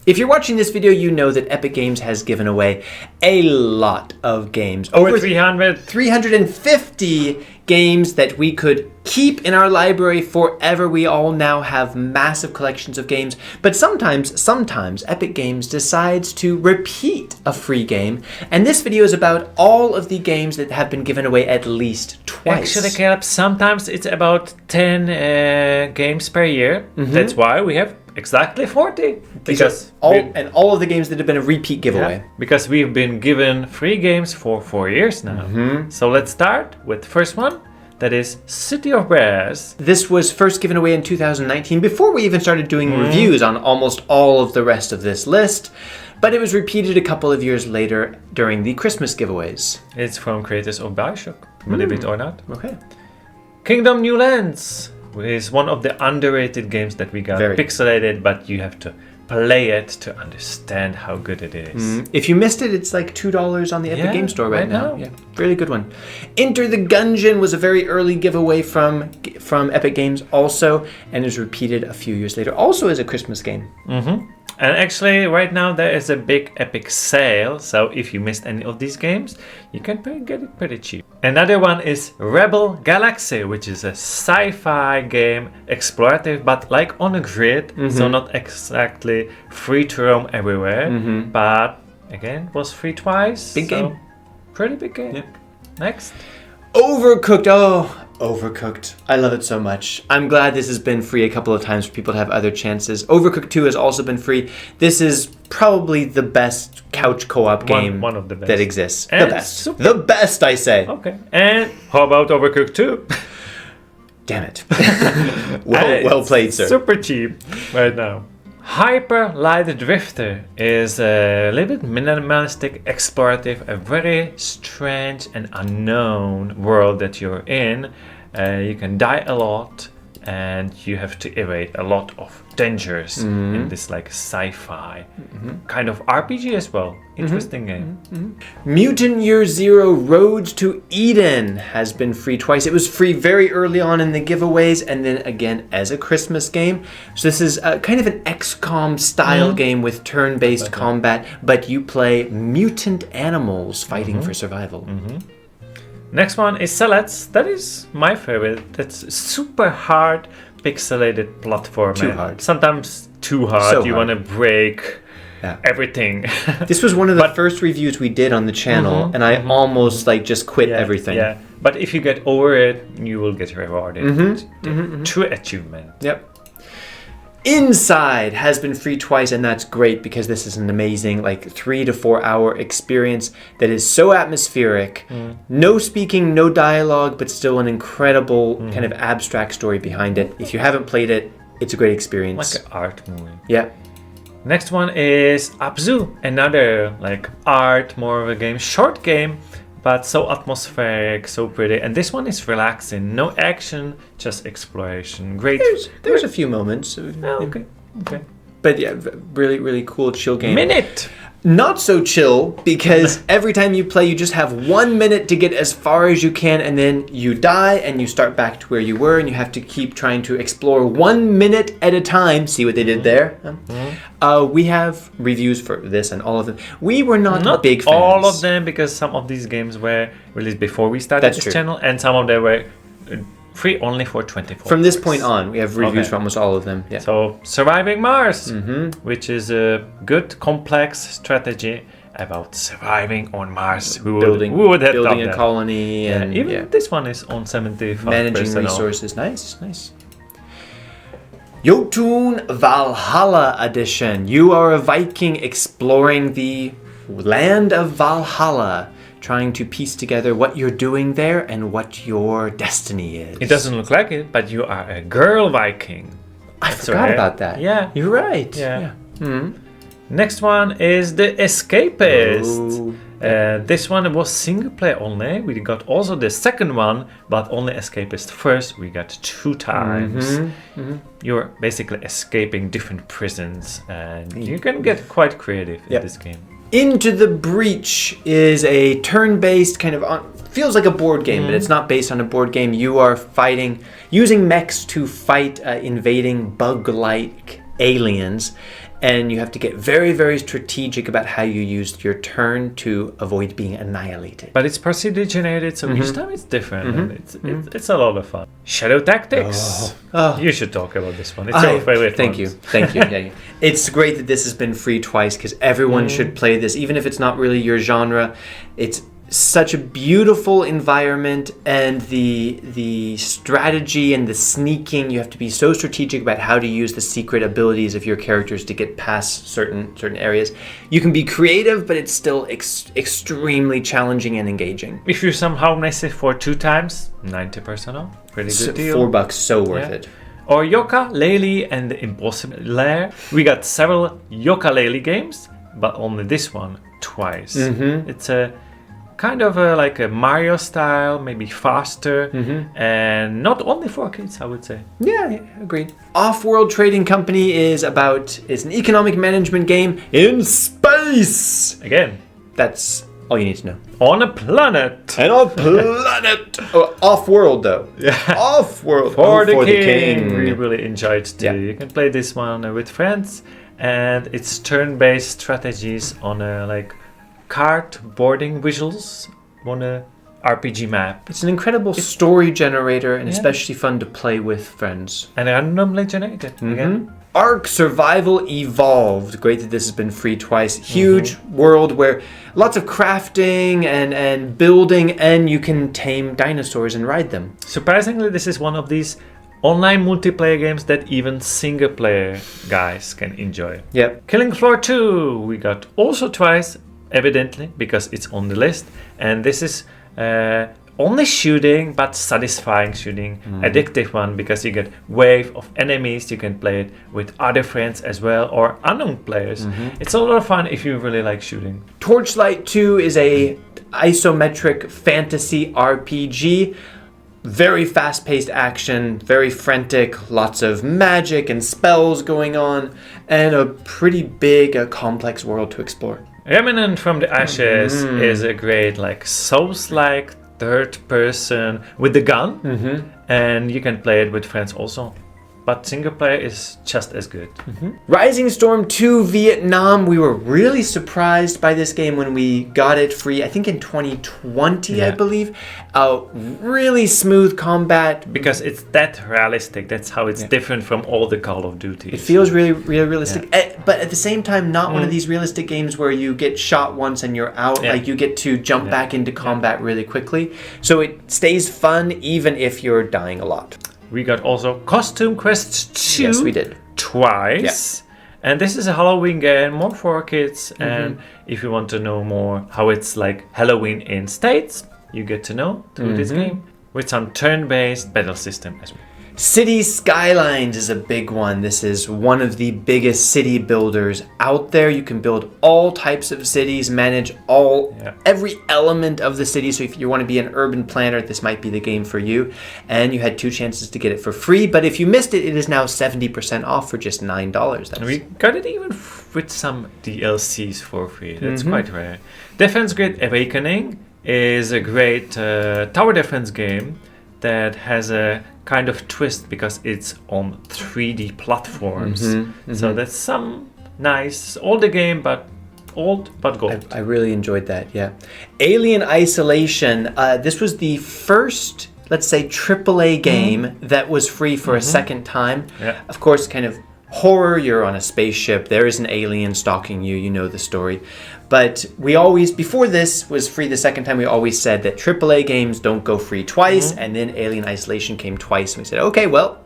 If you're watching this video, you know that Epic Games has given away a lot of games. Over 300. 350 games that we could keep in our library forever. We all now have massive collections of games. But sometimes Epic Games decides to repeat a free game. And this video is about all of the games that have been given away at least twice. Actually, Caleb, sometimes it's about 10 games per year. That's why we have exactly 40. Because all of the games that have been a repeat giveaway. Yeah, because we've been given free games for 4 years now. So let's start with the first one. That is City of Bears. This was first given away in 2019 before we even started doing reviews on almost all of the rest of this list. But it was repeated a couple of years later during the Christmas giveaways. It's from creators of BioShock, believe it or not. Okay. Kingdom New Lands is one of the underrated games that we got. Very. Pixelated, but you have to play it to understand how good it is. If you missed it, it's like $2 on the Epic Game Store right now. Yeah, really good one. Enter the Gungeon was a very early giveaway from Epic Games also, and is repeated a few years later, also as a Christmas game. And actually, right now there is a big Epic sale, so if you missed any of these games, you can get it pretty cheap. Another one is Rebel Galaxy, which is a sci-fi game, explorative, but like on a grid, so not exactly free to roam everywhere, but again, was free twice. Big game. Pretty big game. Yep. Next. Overcooked. Oh, Overcooked. I love it so much. I'm glad this has been free a couple of times for people to have other chances. Overcooked 2 has also been free. This is probably the best couch co-op game one of the best that exists. And the best. The best, I say. Okay. And how about Overcooked 2? Damn it. well played, sir. Super cheap right now. Hyper Light Drifter is a little bit minimalistic, explorative, a very strange and unknown world that you're in. You can die a lot and you have to evade a lot of dangers in this like sci-fi kind of RPG as well. Interesting game. Mutant Year Zero Road to Eden has been free twice. It was free very early on in the giveaways and then again as a Christmas game. So this is kind of an XCOM style game with turn-based combat, but you play mutant animals fighting for survival. Next one is Celeste. That is my favorite. That's super hard pixelated platformer. Too hard. Sometimes too hard. So you want to break everything. This was one of the first reviews we did on the channel, and I almost like just quit everything. Yeah, but if you get over it, you will get rewarded. True achievement. Yep. Inside has been free twice, and that's great because this is an amazing like 3 to 4 hour experience that is so atmospheric. No speaking, no dialogue, but still an incredible kind of abstract story behind it. If you haven't played it, it's a great experience. Like an art movie. Yeah. Next one is Abzu, another like art, more of a game, short game, but so atmospheric, so pretty. And this one is relaxing, no action, just exploration. Great. There's a few moments. Okay. But yeah, really, really cool, chill game. Minute. Not so chill because every time you play, you just have 1 minute to get as far as you can, and then you die and you start back to where you were, and you have to keep trying to explore 1 minute at a time. See what they did there? We have reviews for this and all of them. We were not big fans. All of them, because some of these games were released before we started this channel, and some of them were free only for 24 From this hours. point on, we have reviews for almost all of them. Yeah. So, Surviving Mars, which is a good, complex strategy about surviving on Mars. Who would have building done a that? colony, and even this one is on 75%. Managing resources. Nice. Jotun Valhalla Edition. You are a Viking exploring the land of Valhalla, trying to piece together what you're doing there and what your destiny is. It doesn't look like it, but you are a girl Viking. I forgot about that. Yeah. You're right. Yeah. Next one is The Escapist. This one was single player only. We got also the second one, but only Escapist first. We got 2 times. You're basically escaping different prisons, and you can get quite creative in this game. Into the Breach is a turn-based kind of feels like a board game, but it's not based on a board game. You are fighting using mechs to fight invading bug-like aliens, and you have to get very, very strategic about how you use your turn to avoid being annihilated. But it's procedurally generated, so each time it's different, and it's a lot of fun. Shadow Tactics. You should talk about this one. It's your favorite Thank you. Yeah. It's great that this has been free twice, because everyone should play this, even if it's not really your genre. It's such a beautiful environment, and the strategy and the sneaking, you have to be so strategic about how to use the secret abilities of your characters to get past certain areas. You can be creative, but it's still extremely challenging and engaging. If you somehow miss it for 2 times, 90% off. Pretty good deal. $4, so worth it. Or Yooka-Laylee and the Impossible Lair. We got several Yooka-Laylee games, but only this one twice. It's a kind of like a Mario style, maybe faster, and not only for kids, I would say. Yeah, agreed. Off-World Trading Company is an economic management game in space. Again, that's all you need to know. On a planet. And on a planet. Off-world, though. Yeah. Off-world. For the king. We really enjoyed too. Yeah. You can play this one with friends, and it's turn-based strategies on a card boarding visuals on a RPG map. It's an incredible story generator, and especially fun to play with friends. And randomly generated. Again. Ark Survival Evolved. Great that this has been free twice. Huge world where lots of crafting and building, and you can tame dinosaurs and ride them. Surprisingly, this is one of these online multiplayer games that even single player guys can enjoy. Yep. Killing Floor 2 we got also twice, evidently, because it's on the list. And this is only shooting, but satisfying shooting. Addictive one, because you get wave of enemies. You can play it with other friends as well, or unknown players. It's a lot of fun if you really like shooting. Torchlight 2 is a isometric fantasy RPG. Very fast-paced action, very frantic, lots of magic and spells going on, and a pretty big, complex world to explore. Remnant from the Ashes is a great Souls-like third person with the gun, and you can play it with friends also. But single player is just as good. Rising Storm 2 Vietnam. We were really surprised by this game when we got it free, I think in 2020, I believe. Really smooth combat. Because it's that realistic. That's how it's different from all the Call of Duty. It feels really, really realistic. But at the same time, not one of these realistic games where you get shot once and you're out. You get to jump back into combat really quickly. So it stays fun even if you're dying a lot. We got also Costume Quest 2. Yes, we did. Twice. Yeah. And this is a Halloween game, more for kids. And if you want to know more how it's like Halloween in States, you get to know through this game. With some turn-based battle system as well. City Skylines is a big one. This is one of the biggest city builders out there. You can build all types of cities, manage every element of the city. So if you want to be an urban planner, this might be the game for you. And you had 2 chances to get it for free. But if you missed it, it is now 70% off for just $9. We got it even with some DLCs for free. That's quite rare. Defense Grid Awakening is a great tower defense game that has a kind of twist because it's on 3D platforms. So that's some nice older game, but old but gold. I really enjoyed that, yeah. Alien Isolation. This was the first, let's say, AAA game that was free for a second time. Yeah. Of course, kind of horror, you're on a spaceship, there is an alien stalking you, you know the story. But we always, before this was free the second time, we always said that AAA games don't go free twice, and then Alien Isolation came twice, and we said, okay, well,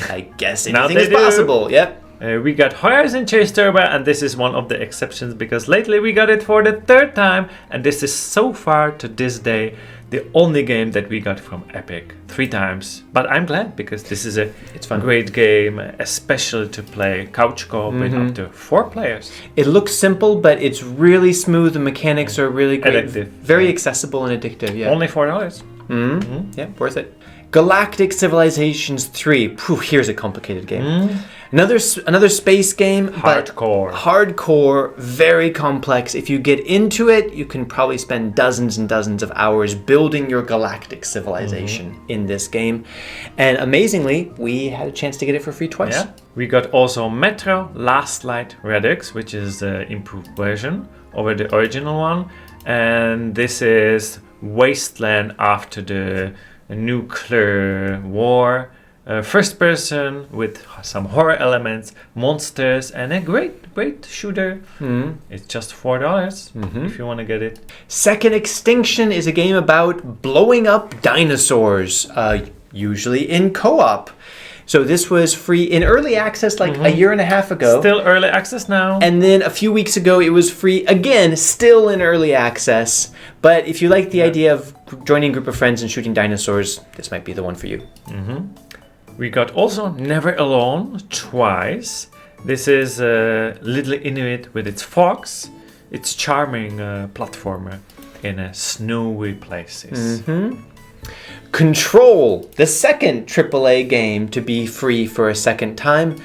I guess anything is possible. Yep. We got Horizon Chase Turbo, and this is one of the exceptions because lately we got it for the 3rd time, and this is so far to this day the only game that we got from Epic 3 times. But I'm glad because this is a great game, especially to play couch co-op with up to 4 players. It looks simple, but it's really smooth. The mechanics are really great. Addictive. Very accessible and addictive, yeah. Only $4. Yeah, worth it. Galactic Civilizations 3. Here's a complicated game. Another space game, Hardcore. but hardcore, very complex. If you get into it, you can probably spend dozens and dozens of hours building your galactic civilization in this game. And amazingly, we had a chance to get it for free twice. Yeah. We got also Metro Last Light Redux, which is the improved version over the original one. And this is Wasteland after the nuclear war. First person with some horror elements, monsters, and a great shooter. It's just $4 if you want to get it. Second Extinction is a game about blowing up dinosaurs, usually in co-op. So this was free in early access like a year and a half ago. Still early access now. And then a few weeks ago it was free again, still in early access. But if you like the idea of joining a group of friends and shooting dinosaurs, this might be the one for you. We got also Never Alone twice. This is Little Inuit with its fox. It's charming platformer in snowy places. Control, the second AAA game to be free for a second time.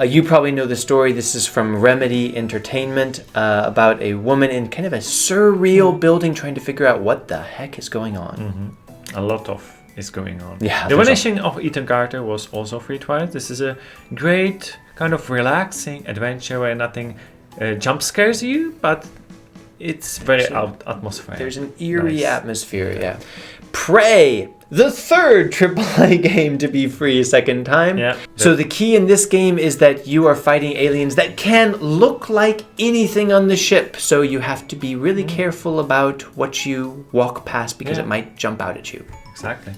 You probably know the story. This is from Remedy Entertainment about a woman in kind of a surreal building trying to figure out what the heck is going on. A lot of is going on. Yeah, the Vanishing of Ethan Carter was also free twice. This is a great kind of relaxing adventure where nothing jump scares you, but it's very atmospheric. There's an eerie atmosphere, yeah. Prey, the third AAA game to be free a second time. Yeah. So the key in this game is that you are fighting aliens that can look like anything on the ship. So you have to be really careful about what you walk past because it might jump out at you. Exactly.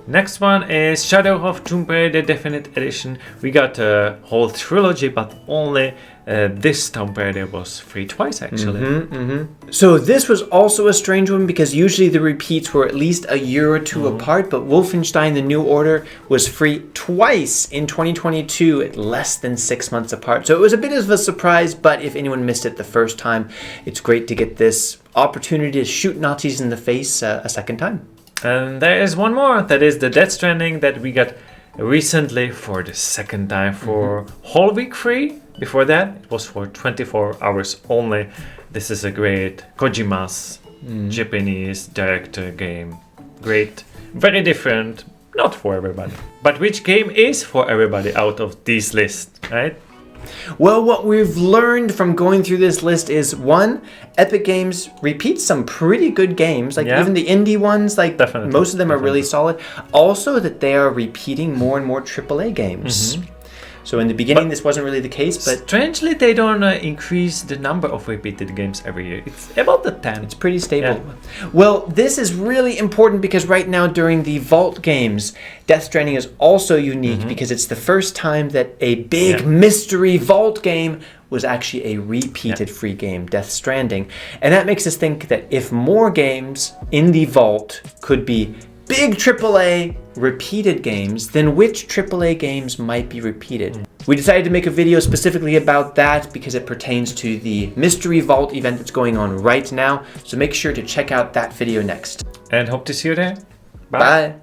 Next one is Shadow of Tomb Raider Definite Edition. We got a whole trilogy, but only this Tomb Raider was free twice actually. So this was also a strange one because usually the repeats were at least a year or two apart, but Wolfenstein The New Order was free twice in 2022 at less than 6 months apart. So it was a bit of a surprise, but if anyone missed it the first time, it's great to get this opportunity to shoot Nazis in the face a second time. And there is one more, that is the Death Stranding that we got recently for the second time for whole week free. Before that, it was for 24 hours only. This is a great Kojima's Japanese director game. Great, very different, not for everybody. But which game is for everybody out of this list, right? Well, what we've learned from going through this list is, one, Epic Games repeats some pretty good games, like even the indie ones, like most of them are really solid. Also that they are repeating more and more AAA games. So in the beginning, this wasn't really the case, but strangely, they don't increase the number of repeated games every year. It's about the 10. It's pretty stable. Well, this is really important because right now during the Vault games, Death Stranding is also unique because it's the first time that a big mystery Vault game was actually a repeated free game, Death Stranding. And that makes us think that if more games in the Vault could be big AAA repeated games, then which AAA games might be repeated? We decided to make a video specifically about that because it pertains to the Mystery Vault event that's going on right now. So make sure to check out that video next. And hope to see you there. Bye.